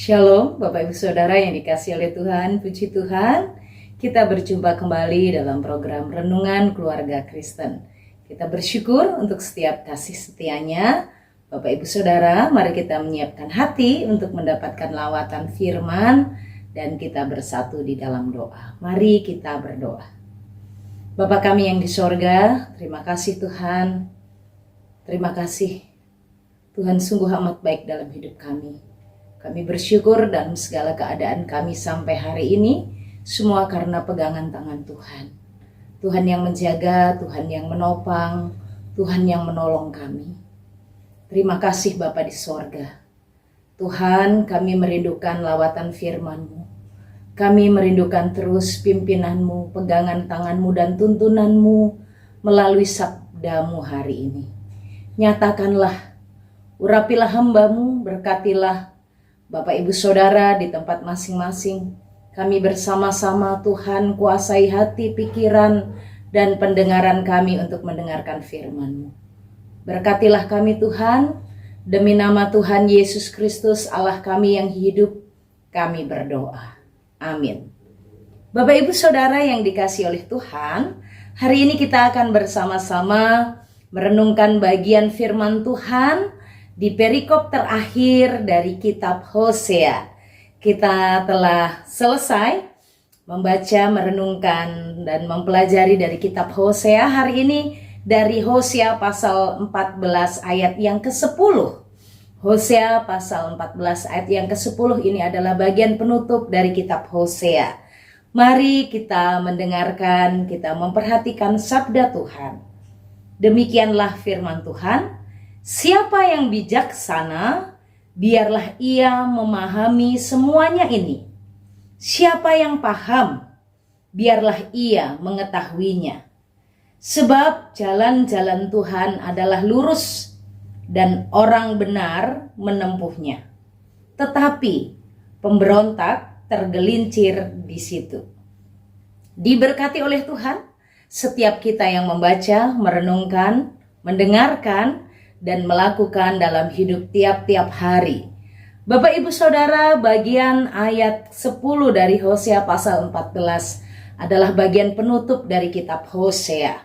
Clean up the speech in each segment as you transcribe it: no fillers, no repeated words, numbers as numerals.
Shalom Bapak Ibu Saudara yang dikasihi oleh Tuhan, puji Tuhan. Kita berjumpa kembali dalam program Renungan Keluarga Kristen. Kita bersyukur untuk setiap kasih setianya. Bapak Ibu Saudara, mari kita menyiapkan hati untuk mendapatkan lawatan firman dan kita bersatu di dalam doa. Mari kita berdoa. Bapa kami yang di sorga, terima kasih Tuhan. Terima kasih Tuhan, sungguh amat baik dalam hidup kami. Kami bersyukur dalam segala keadaan kami sampai hari ini, semua karena pegangan tangan Tuhan. Tuhan yang menjaga, Tuhan yang menopang, Tuhan yang menolong kami. Terima kasih Bapa di sorga. Tuhan, kami merindukan lawatan firman-Mu. Kami merindukan terus pimpinan-Mu, pegangan tangan-Mu dan tuntunan-Mu melalui sabda-Mu hari ini. Nyatakanlah, urapilah hamba-Mu, berkatilah Bapak Ibu Saudara di tempat masing-masing. Kami bersama-sama Tuhan kuasai hati, pikiran, dan pendengaran kami untuk mendengarkan firman-Mu. Berkatilah kami Tuhan, demi nama Tuhan Yesus Kristus Allah kami yang hidup, kami berdoa. Amin. Bapak Ibu Saudara yang dikasihi oleh Tuhan, hari ini kita akan bersama-sama merenungkan bagian firman Tuhan di perikop terakhir dari kitab Hosea. Kita telah selesai membaca, merenungkan, dan mempelajari dari kitab Hosea. Hari ini dari Hosea pasal 14 ayat yang ke-10. Hosea pasal 14 ayat yang ke-10 ini adalah bagian penutup dari kitab Hosea. Mari kita mendengarkan, kita memperhatikan sabda Tuhan. Demikianlah firman Tuhan. Siapa yang bijaksana, biarlah ia memahami semuanya ini. Siapa yang paham, biarlah ia mengetahuinya. Sebab jalan-jalan Tuhan adalah lurus dan orang benar menempuhnya. Tetapi pemberontak tergelincir di situ. Diberkati oleh Tuhan, setiap kita yang membaca, merenungkan, mendengarkan, dan melakukan dalam hidup tiap-tiap hari. Bapak Ibu Saudara, bagian ayat 10 dari Hosea pasal 14 adalah bagian penutup dari kitab Hosea.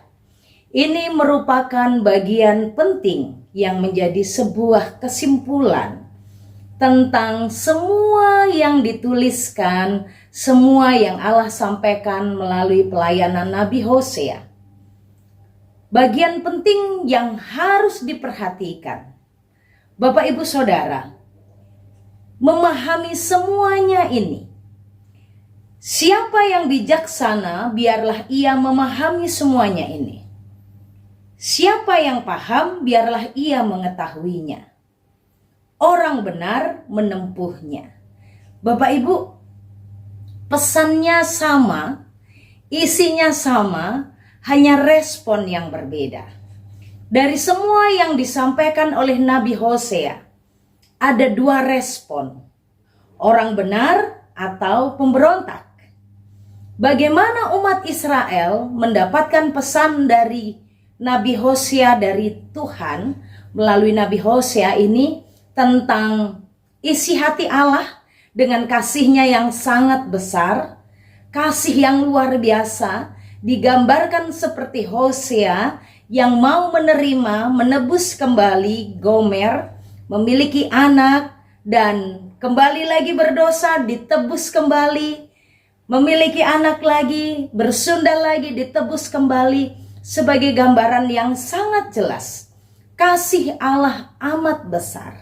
Ini merupakan bagian penting yang menjadi sebuah kesimpulan tentang semua yang dituliskan, semua yang Allah sampaikan melalui pelayanan Nabi Hosea. Bagian penting yang harus diperhatikan, Bapak Ibu Saudara, memahami semuanya ini. Siapa yang bijaksana, biarlah ia memahami semuanya ini. Siapa yang paham, biarlah ia mengetahuinya. Orang benar menempuhnya. Bapak Ibu, pesannya sama, isinya sama, hanya respon yang berbeda. Dari semua yang disampaikan oleh Nabi Hosea, ada dua respon. Orang benar atau pemberontak. Bagaimana umat Israel mendapatkan pesan dari Nabi Hosea dari Tuhan melalui Nabi Hosea ini tentang isi hati Allah dengan kasih-Nya yang sangat besar, kasih yang luar biasa, digambarkan seperti Hosea yang mau menerima, menebus kembali Gomer, memiliki anak dan kembali lagi berdosa, ditebus kembali, memiliki anak lagi, bersundal lagi, ditebus kembali, sebagai gambaran yang sangat jelas. Kasih Allah amat besar.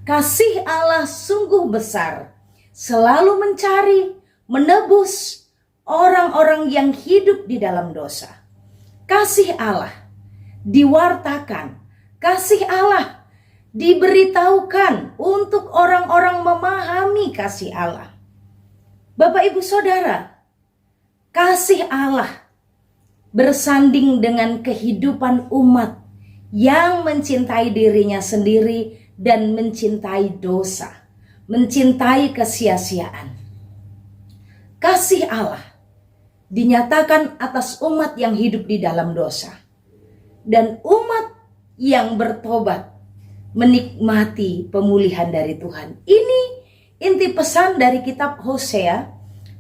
Kasih Allah sungguh besar, selalu mencari, menebus orang-orang yang hidup di dalam dosa. Kasih Allah diwartakan, kasih Allah diberitahukan untuk orang-orang memahami kasih Allah. Bapak Ibu Saudara, kasih Allah bersanding dengan kehidupan umat yang mencintai dirinya sendiri dan mencintai dosa, mencintai kesia-siaan. Kasih Allah dinyatakan atas umat yang hidup di dalam dosa. Dan umat yang bertobat menikmati pemulihan dari Tuhan. Ini Inti pesan dari kitab Hosea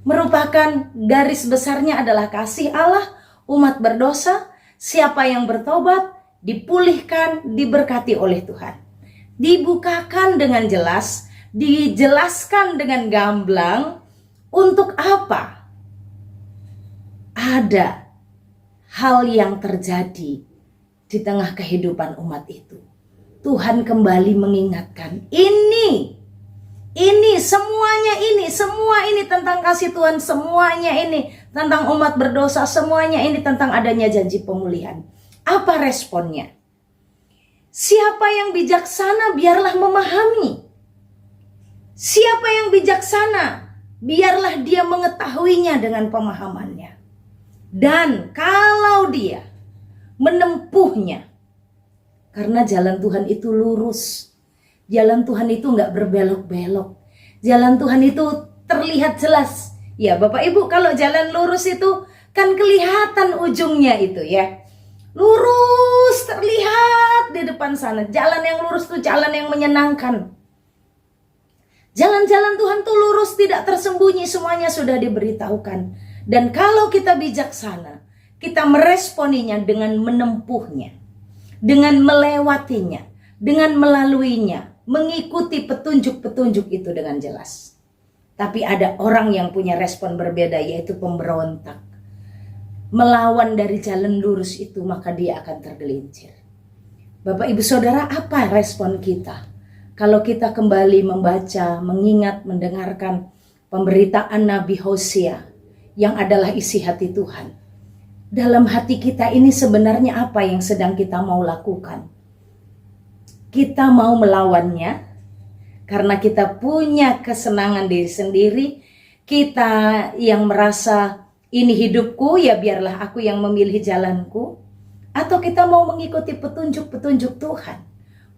merupakan garis besarnya adalah kasih Allah, umat berdosa, siapa yang bertobat, dipulihkan, diberkati oleh Tuhan. Dibukakan dengan jelas, dijelaskan dengan gamblang, untuk apa? Ada hal yang terjadi di tengah kehidupan umat itu. Tuhan kembali mengingatkan, semua ini tentang kasih Tuhan, semuanya ini tentang umat berdosa, semuanya ini tentang adanya janji pemulihan. Apa responnya? Siapa yang bijaksana biarlah memahami. Siapa yang bijaksana biarlah dia mengetahuinya dengan pemahamannya. Dan kalau dia menempuhnya, karena jalan Tuhan itu lurus, jalan Tuhan itu nggak berbelok-belok, jalan Tuhan itu terlihat jelas. Ya Bapak Ibu, kalau jalan lurus itu kan kelihatan ujungnya itu ya. Lurus terlihat di depan sana. Jalan yang lurus itu jalan yang menyenangkan. Jalan-jalan Tuhan tuh lurus, tidak tersembunyi, semuanya sudah diberitahukan. Dan kalau kita bijaksana, kita meresponinya dengan menempuhnya, dengan melewatinya, dengan melaluinya, mengikuti petunjuk-petunjuk itu dengan jelas. Tapi ada orang yang punya respon berbeda, yaitu pemberontak. Melawan dari jalan lurus itu, maka dia akan tergelincir. Bapak Ibu Saudara, apa respon kita? Kalau kita kembali membaca, mengingat, mendengarkan pemberitaan Nabi Hosea yang adalah isi hati Tuhan. Dalam hati kita ini sebenarnya apa yang sedang kita mau lakukan? Kita mau melawannya karena kita punya kesenangan diri sendiri. Kita yang merasa ini hidupku, ya biarlah aku yang memilih jalanku. Atau kita mau mengikuti petunjuk-petunjuk Tuhan,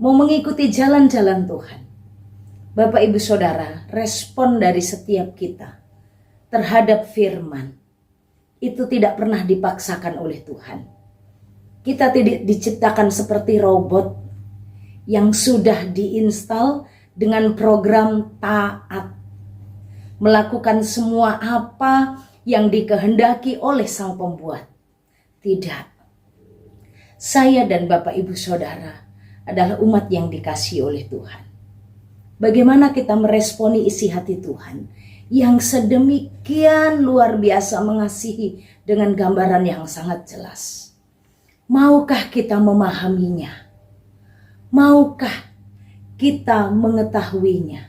mau mengikuti jalan-jalan Tuhan. Bapak Ibu Saudara, respon dari setiap kita terhadap firman itu tidak pernah dipaksakan oleh Tuhan. Kita tidak diciptakan seperti robot yang sudah diinstal dengan program taat, melakukan semua apa yang dikehendaki oleh Sang Pembuat. Tidak. Saya dan Bapak Ibu Saudara adalah umat yang dikasihi oleh Tuhan. Bagaimana kita meresponi isi hati Tuhan yang sedemikian luar biasa mengasihi dengan gambaran yang sangat jelas? Maukah kita memahaminya? Maukah kita mengetahuinya?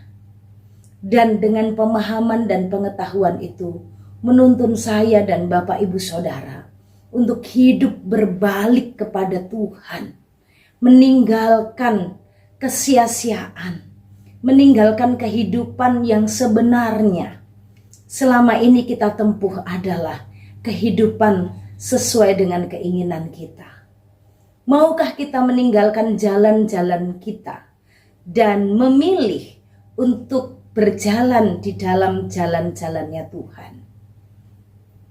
Dan dengan pemahaman dan pengetahuan itu menuntun saya dan Bapak Ibu Saudara untuk hidup berbalik kepada Tuhan, meninggalkan kesia-siaan, meninggalkan kehidupan yang sebenarnya selama ini kita tempuh adalah kehidupan sesuai dengan keinginan kita. Maukah kita meninggalkan jalan-jalan kita dan memilih untuk berjalan di dalam jalan-jalannya Tuhan?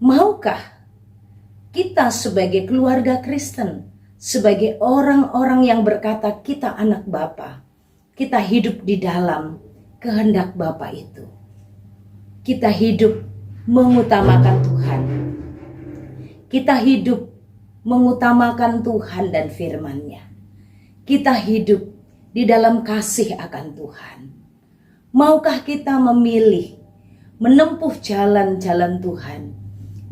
Maukah kita sebagai keluarga Kristen, sebagai orang-orang yang berkata kita anak Bapa, kita hidup di dalam kehendak Bapa itu? Kita hidup mengutamakan Tuhan. Kita hidup mengutamakan Tuhan dan firman-Nya. Kita hidup di dalam kasih akan Tuhan. Maukah kita memilih menempuh jalan-jalan Tuhan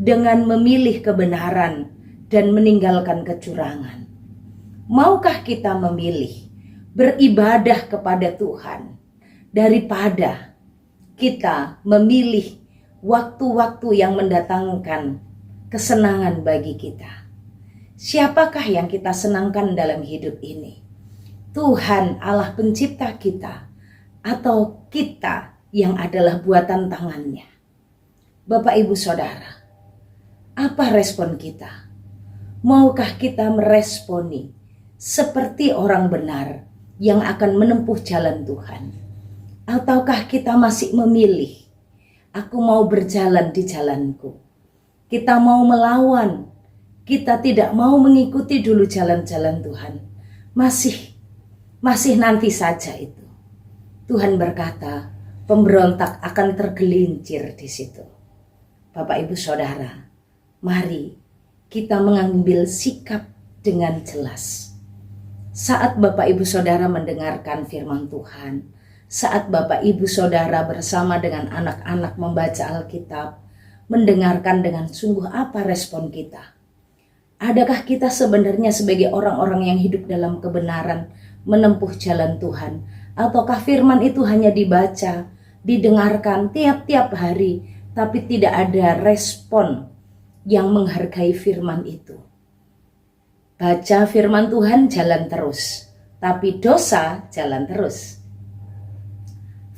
dengan memilih kebenaran dan meninggalkan kecurangan? Maukah kita memilih beribadah kepada Tuhan daripada kita memilih waktu-waktu yang mendatangkan kesenangan bagi kita? Siapakah yang kita senangkan dalam hidup ini? Tuhan Allah pencipta kita atau kita yang adalah buatan tangannya? Bapak Ibu Saudara, apa respon kita? Maukah kita meresponi seperti orang benar yang akan menempuh jalan Tuhan? Ataukah kita masih memilih, aku mau berjalan di jalanku? Kita mau melawan, kita tidak mau mengikuti dulu jalan-jalan Tuhan. Masih nanti saja itu. Tuhan berkata, pemberontak akan tergelincir di situ. Bapak Ibu Saudara, mari kita mengambil sikap dengan jelas. Saat Bapak Ibu Saudara mendengarkan firman Tuhan, saat Bapak Ibu Saudara bersama dengan anak-anak membaca Alkitab, mendengarkan dengan sungguh apa respon kita? Adakah kita sebenarnya sebagai orang-orang yang hidup dalam kebenaran menempuh jalan Tuhan? Ataukah firman itu hanya dibaca, didengarkan tiap-tiap hari, tapi tidak ada respon yang menghargai firman itu? Baca firman Tuhan jalan terus, tapi dosa jalan terus.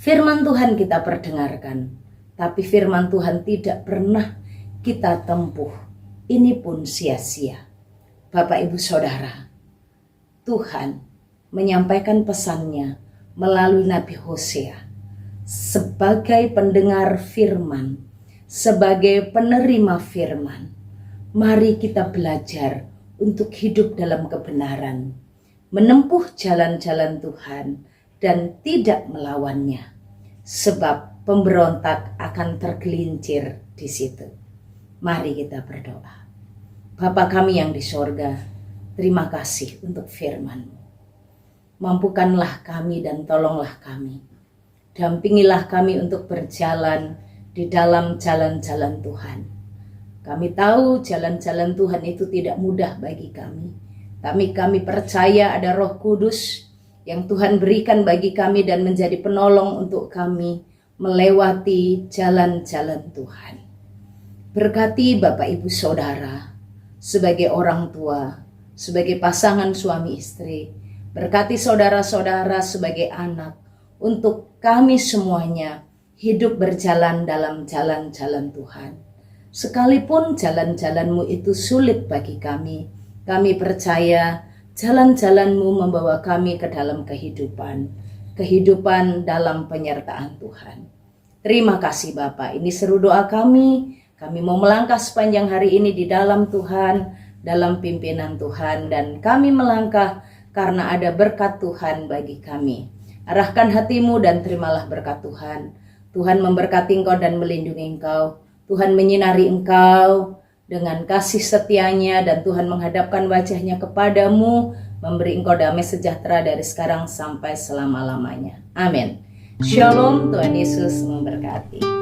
Firman Tuhan kita perdengarkan, tapi firman Tuhan tidak pernah kita tempuh. Ini pun sia-sia. Bapak Ibu Saudara, Tuhan menyampaikan pesannya melalui Nabi Hosea sebagai pendengar firman, sebagai penerima firman. Mari kita belajar untuk hidup dalam kebenaran, menempuh jalan-jalan Tuhan dan tidak melawannya, sebab pemberontak akan tergelincir di situ. Mari kita berdoa. Bapa kami yang di sorga, terima kasih untuk firman-Mu. Mampukanlah kami dan tolonglah kami. Dampingilah kami untuk berjalan di dalam jalan-jalan Tuhan. Kami tahu jalan-jalan Tuhan itu tidak mudah bagi kami. Kami percaya ada Roh Kudus yang Tuhan berikan bagi kami dan menjadi penolong untuk kami melewati jalan-jalan Tuhan. Berkati Bapak Ibu Saudara sebagai orang tua, sebagai pasangan suami istri. Berkati saudara-saudara sebagai anak, untuk kami semuanya hidup berjalan dalam jalan-jalan Tuhan. Sekalipun jalan-jalan-Mu itu sulit bagi kami percaya jalan-jalan-Mu membawa kami ke dalam kehidupan dalam penyertaan Tuhan. Terima kasih Bapak, ini seru doa kami mau melangkah sepanjang hari ini di dalam Tuhan, dalam pimpinan Tuhan, dan kami melangkah karena ada berkat Tuhan bagi kami. Arahkan hatimu dan terimalah berkat Tuhan. Tuhan memberkati engkau dan melindungi engkau. Tuhan menyinari engkau dengan kasih setianya, dan Tuhan menghadapkan wajahnya kepadamu, memberi engkau damai sejahtera dari sekarang sampai selama-lamanya. Amin. Shalom, Tuhan Yesus memberkati.